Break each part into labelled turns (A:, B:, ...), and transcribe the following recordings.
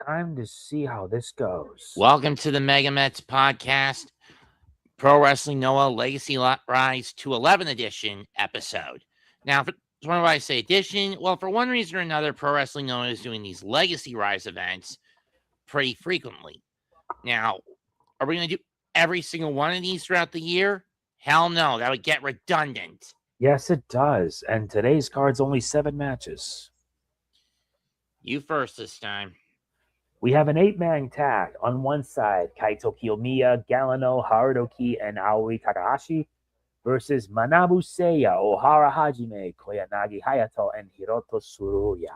A: Time to see how this goes.
B: Welcome to the MegaMets podcast, Pro Wrestling Noah Legacy Rise to 11 edition episode. Now, why do I say edition? Well, for one reason or another, Pro Wrestling Noah is doing these Legacy Rise events pretty frequently. Now, are we going to do every single one of these throughout the year? Hell no, that would get redundant.
A: Yes, it does. And today's card's only 7 matches.
B: You first this time.
A: We have an 8-man tag. On one side, Kaito, Kiyomiya, Galeno, Haruto, and Aoi Takahashi versus Manabu, Soya, Ohara, Hajime, Koyanagi, Hayato, and Hiroto, Tsuruya.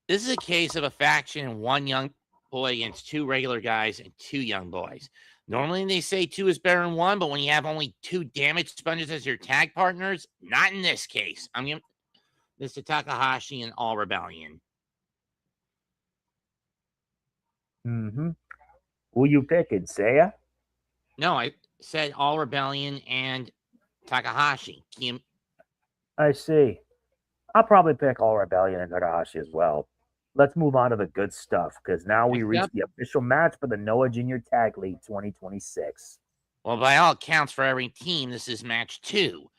B: This is a case of a faction and one young boy against 2 regular guys and 2 young boys. Normally they say 2 is better than 1, but when you have only 2 damage sponges as your tag partners, not in this case. I'm giving this to Takahashi and All Rebellion.
A: Who you picking, Soya?
B: No, I said All Rebellion and Takahashi.
A: I see. I'll probably pick All Rebellion and Takahashi as well. Let's move on to the good stuff, because now we reach the official match for the Noah Junior Tag League 2026.
B: Well, by all accounts for every team, this is match 2.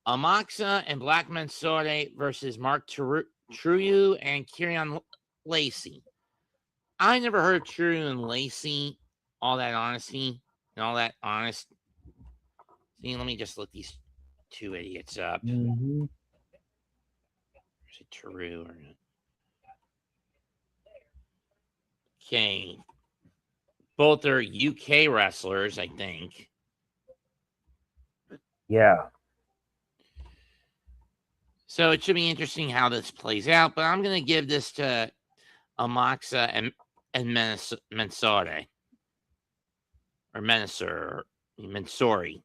B: AMAKUSA and Black Menso-re versus Mark Truew and Kieron Lacey. I never heard of Truew and Lacey, all that honesty and all that honest. See, let me just look these 2 idiots up. Is it Truew or not? Okay. Both are UK wrestlers, I think.
A: Yeah.
B: So it should be interesting how this plays out, but I'm going to give this to AMAKUSA and Menso-re. Or Menso-re.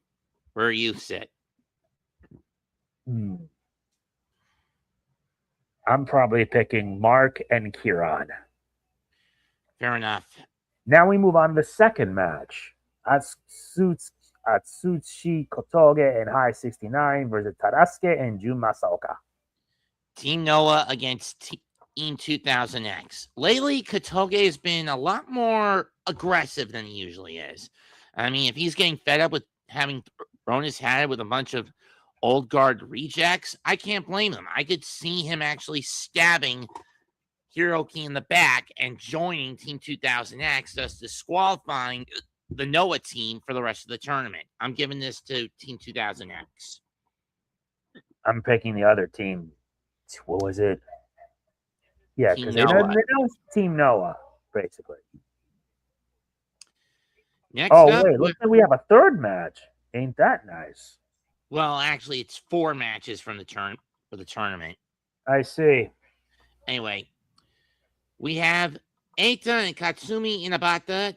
B: Where you sit.
A: I'm probably picking Mark and Kieron.
B: Fair enough.
A: Now we move on to the second match. Atsushi Kotoge and High 69 versus Tadasuke and Jun Masaoka.
B: Team Noah against Team 2000X. Lately, Kotoge has been a lot more aggressive than he usually is. I mean, if he's getting fed up with having thrown his hat with a bunch of old guard rejects, I can't blame him. I could see him actually stabbing Hiroki in the back and joining Team 2000X, thus disqualifying the Noah team for the rest of the tournament. I'm giving this to Team 2000X.
A: I'm picking the other team. What was it? Yeah, because they know Team Noah, basically.
B: Next up,
A: wait, looks like we have a third match. Ain't that nice?
B: Well, actually, it's 4 matches from the tournament.
A: I see.
B: Anyway, we have Eita and Katsumi Inabata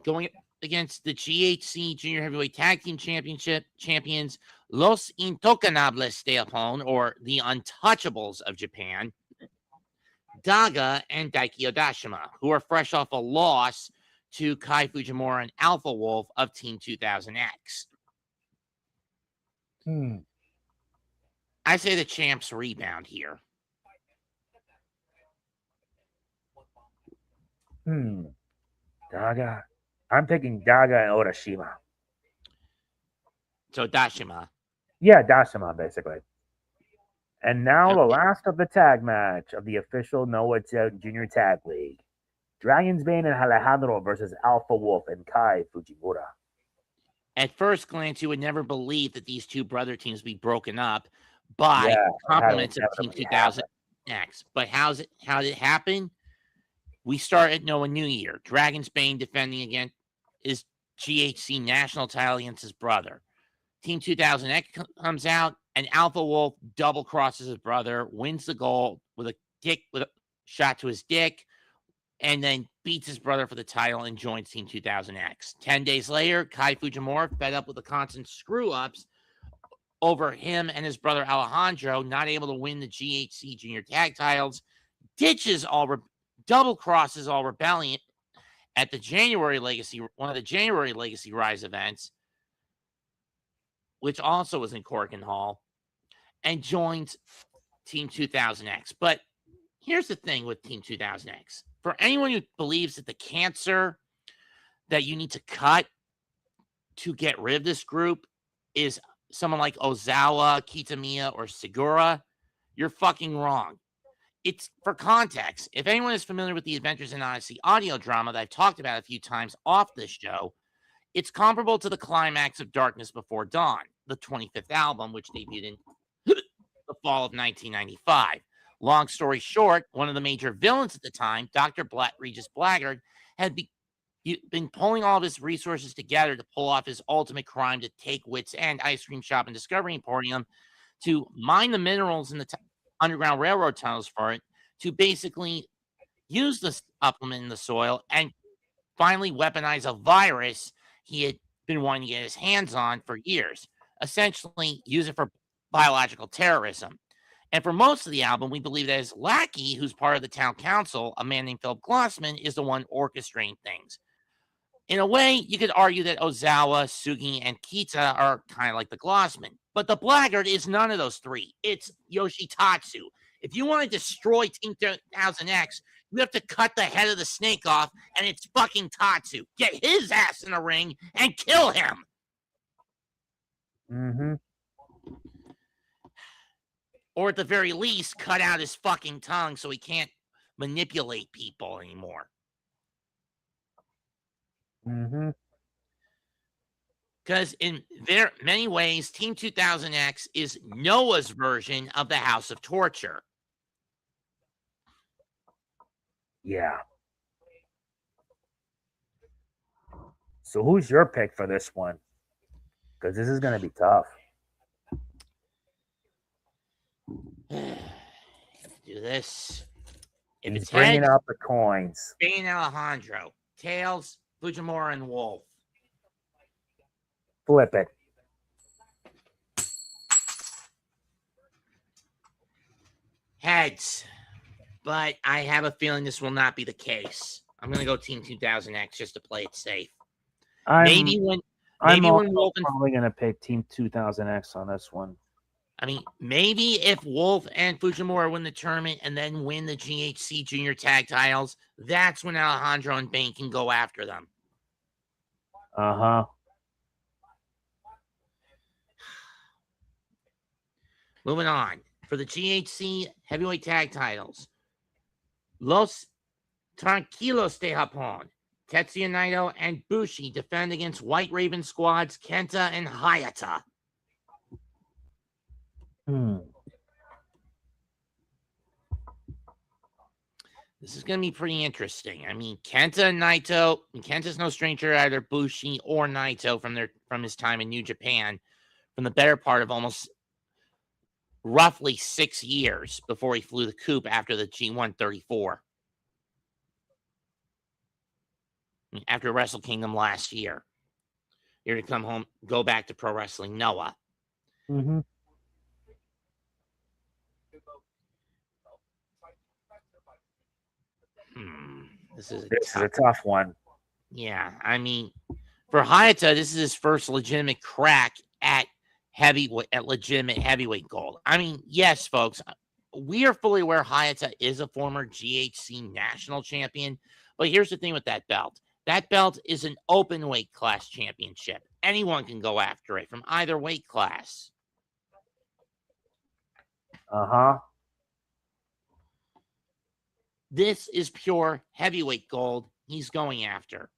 B: going against the GHC Junior Heavyweight Tag Team Championship champions Los Intocanables de Japón, or the Untouchables of Japan, Daga and Daiki Odashima, who are fresh off a loss to Kai Fujimura and Alpha Wolf of Team 2000X. I say the champs rebound here.
A: Daga. I'm picking Daga and Odashima.
B: So Odashima.
A: Yeah, Dashima, basically. And now the last of the tag match of the official Noah Junior Tag League. Dragon's Bane and Alejandro versus Alpha Wolf and Kai Fujimura.
B: At first glance, you would never believe that these 2 brother teams be broken up by compliments of Team 2000X. But how did it happen? We start at Noah New Year. Dragon's Bane defending against his GHC national title against his brother. Team 2000X comes out, and Alpha Wolf double crosses his brother, wins the gold with a shot to his dick, and then beats his brother for the title and joins Team 2000X. 10 days later, Kai Fujimura, fed up with the constant screw-ups over him and his brother Alejandro, not able to win the GHC Junior Tag titles, double crosses All Rebellion at one of the January Legacy Rise events, which also was in Korakuen Hall, and joins Team 2000X. But here's the thing with Team 2000X. For anyone who believes that the cancer that you need to cut to get rid of this group is someone like Ozawa, Kiyomiya, or Segura, you're fucking wrong. It's for context. If anyone is familiar with the Adventures in Odyssey audio drama that I've talked about a few times off this show, it's comparable to the climax of Darkness Before Dawn, the 25th album, which debuted in the fall of 1995. Long story short, one of the major villains at the time, Dr. Regis Blackguard, had been pulling all of his resources together to pull off his ultimate crime to take Wits End Ice Cream Shop and Discovery Emporium, to mine the minerals in the Underground Railroad tunnels for it, to basically use the supplement in the soil and finally weaponize a virus he had been wanting to get his hands on for years. Essentially, use it for biological terrorism. And for most of the album, we believe that his lackey, who's part of the town council, a man named Philip Glossman, is the one orchestrating things. In a way, you could argue that Ozawa, Sugi, and Kita are kind of like the Glossman. But the blackguard is none of those three. It's Yoshitatsu. If you want to destroy Team 2000X, you have to cut the head of the snake off, and it's fucking Tatsu. Get his ass in the ring and kill him.
A: Mm-hmm.
B: Or at the very least, cut out his fucking tongue so he can't manipulate people anymore.
A: Mm-hmm.
B: Because in many ways, Team 2000X is Noah's version of the House of Torture.
A: Yeah. So who's your pick for this one? Because this is going to be tough.
B: Do this. If
A: He's
B: it's
A: bringing
B: heads,
A: out the coins.
B: Spain Alejandro. Tails, Fujimura and Wolf.
A: Flip it.
B: Heads. But I have a feeling this will not be the case. I'm going to go Team 2000X just to play it safe. Maybe when Wolf and
A: probably going to pick Team 2000X on this one.
B: I mean, maybe if Wolf and Fujimura win the tournament and then win the GHC Junior Tag titles, that's when Alejandro and Bane can go after them.
A: Uh-huh.
B: Moving on. For the GHC Heavyweight Tag titles, Los Tranquilos de Japón, Tetsuya Naito and Bushi defend against White Raven squads Kenta and Hayata. This is going to be pretty interesting. I mean, Kenta and Naito, and Kenta's no stranger to either Bushi or Naito from his time in New Japan, from the better part of almost roughly 6 years before he flew the coop after the G134. After Wrestle Kingdom last year. Here to come home, go back to Pro Wrestling Noah.
A: Mm-hmm.
B: This is
A: a tough one.
B: Yeah, I mean, for Hayata, this is his first legitimate crack at legitimate heavyweight gold. I mean, yes, folks, we are fully aware Hayata is a former GHC national champion, but here's the thing with that belt. That belt is an open weight class championship. Anyone can go after it from either weight class.
A: Uh-huh.
B: This is pure heavyweight gold he's going after.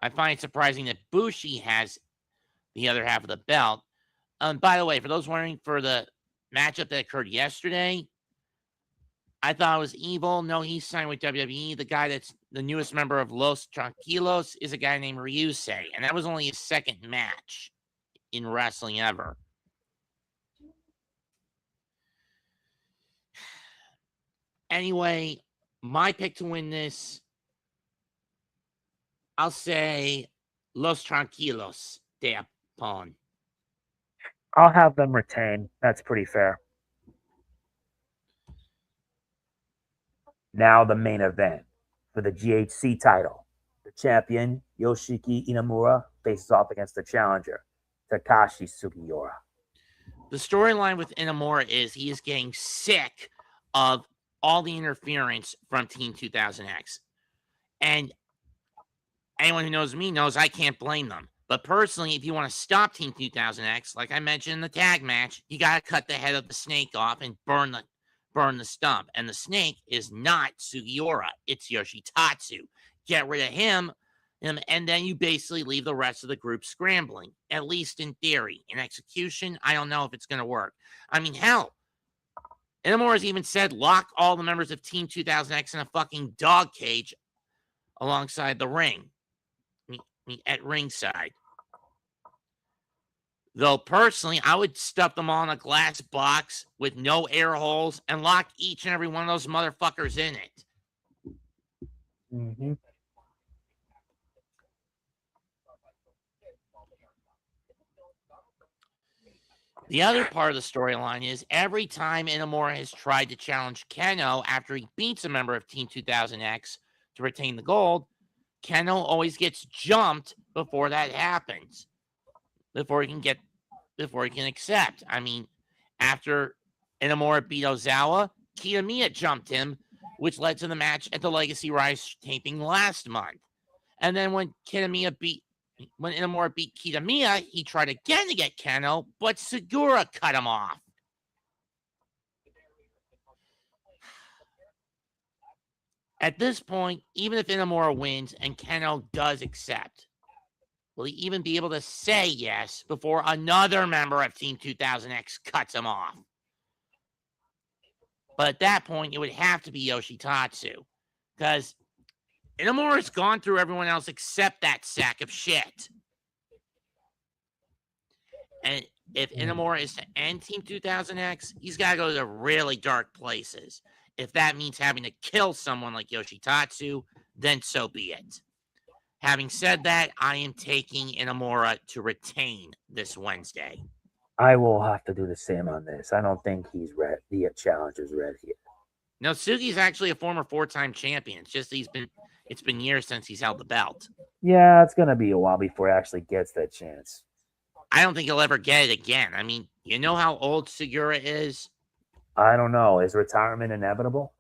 B: I find it surprising that Bushi has the other half of the belt. By the way, for those wondering, for the matchup that occurred yesterday, I thought it was Evil. No, he's signed with WWE. The guy that's the newest member of Los Tranquilos is a guy named Ryusei, and that was only his second match in wrestling ever. Anyway, my pick to win this, I'll say Los Tranquilos de Japón.
A: I'll have them retain. That's pretty fair. Now the main event for the GHC title. The champion, Yoshiki Inamura, faces off against the challenger, Takahashi Sugiura.
B: The storyline with Inamura is he is getting sick of all the interference from Team 2000X. And anyone who knows me knows I can't blame them. But personally, if you want to stop Team 2000X, like I mentioned in the tag match, you got to cut the head of the snake off and burn the stump. And the snake is not Sugiura. It's Yoshitatsu. Get rid of him, and then you basically leave the rest of the group scrambling, at least in theory. In execution, I don't know if it's going to work. I mean, hell, Inamura has even said lock all the members of Team 2000X in a fucking dog cage alongside the ring. At ringside. Though personally, I would stuff them all in a glass box with no air holes and lock each and every one of those motherfuckers in it.
A: Mm-hmm.
B: The other part of the storyline is every time Inamura has tried to challenge Keno after he beats a member of Team 2000X to retain the gold, Keno always gets jumped before that happens. Before he can accept. I mean, after Inamura beat Ozawa, Kiyomiya jumped him, which led to the match at the Legacy Rise taping last month. And then when Inamura beat Kiyomiya, he tried again to get Keno, but Segura cut him off. At this point, even if Inamura wins and Keno does accept, will he even be able to say yes before another member of Team 2000X cuts him off? But at that point, it would have to be Yoshitatsu, because Inamura's gone through everyone else except that sack of shit. And if Inamura is to end Team 2000X, he's got to go to really dark places. If that means having to kill someone like Yoshitatsu, then so be it. Having said that, I am taking Inamura to retain this Wednesday.
A: I will have to do the same on this. I don't think he's ready. The challenger's ready yet.
B: No, Sugi's actually a former 4-time champion. It's just it's been years since he's held the belt.
A: Yeah, it's gonna be a while before he actually gets that chance.
B: I don't think he'll ever get it again. I mean, you know how old Segura is?
A: I don't know. Is retirement inevitable?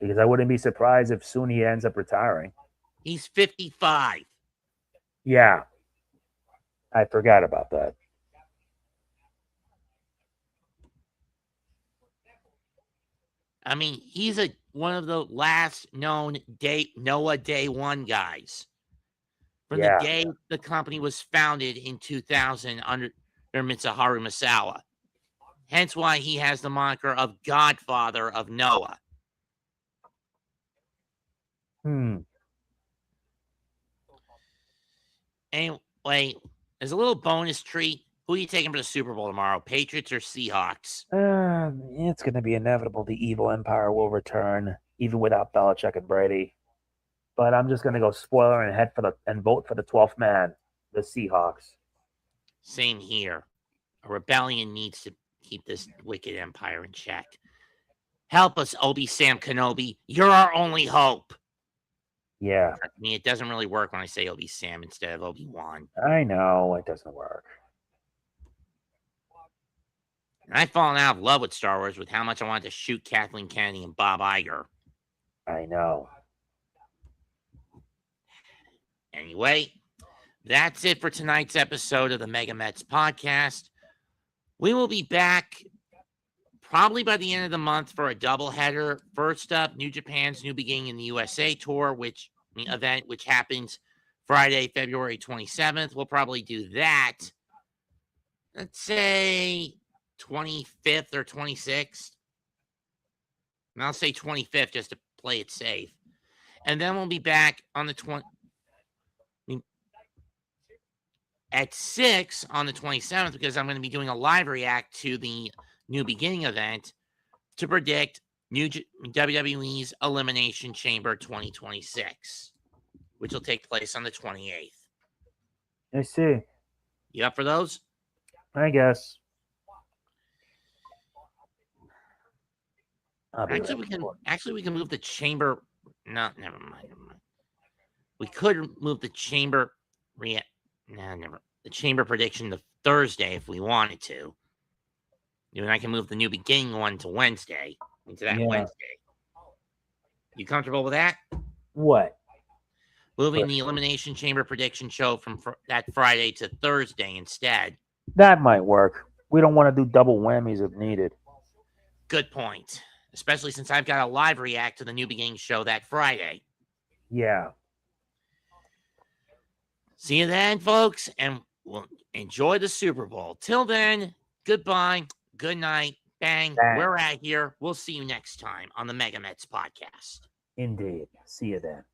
A: Because I wouldn't be surprised if soon he ends up retiring.
B: He's 55.
A: Yeah. I forgot about that.
B: I mean, he's one of the last known Noah Day 1 guys. From the day the company was founded in 2000 under Mitsuharu Misawa. Hence why he has the moniker of Godfather of Noah. Anyway, as a little bonus treat, who are you taking for the Super Bowl tomorrow? Patriots or Seahawks?
A: It's going to be inevitable. The evil empire will return, even without Belichick and Brady. But I'm just going to go spoiler and vote for the 12th man, the Seahawks.
B: Same here. A rebellion needs to keep this wicked empire in check. Help us, Obi-Sam Kenobi. You're our only hope.
A: Yeah.
B: I mean, it doesn't really work when I say Obi-Sam instead of Obi-Wan.
A: I know. It doesn't work.
B: And I've fallen out of love with Star Wars with how much I wanted to shoot Kathleen Kennedy and Bob Iger.
A: I know.
B: Anyway, that's it for tonight's episode of the MegaMets podcast. We will be back probably by the end of the month for a doubleheader. First up, New Japan's New Beginning in the USA tour, which happens Friday, February 27th. We'll probably do that. Let's say 25th or 26th. And I'll say 25th just to play it safe. And then we'll be back on the at 6 on the 27th, because I'm going to be doing a live react to the New Beginning event to predict WWE's Elimination Chamber 2026, which will take place on the 28th.
A: I see.
B: You up for those?
A: I guess.
B: Actually, we can move the chamber. No, never mind. We could move the chamber the chamber prediction to Thursday if we wanted to. You and I can move the New Beginning one to Wednesday, into that Wednesday. You comfortable with that?
A: What?
B: Moving the Elimination Chamber prediction show from that Friday to Thursday instead.
A: That might work. We don't want to do double whammies if needed.
B: Good point. Especially since I've got a live react to the New Beginning show that Friday.
A: Yeah.
B: See you then, folks, and we'll enjoy the Super Bowl. Till then, goodbye, good night, bang. We're out here. We'll see you next time on the MegaMets podcast.
A: Indeed. See you then.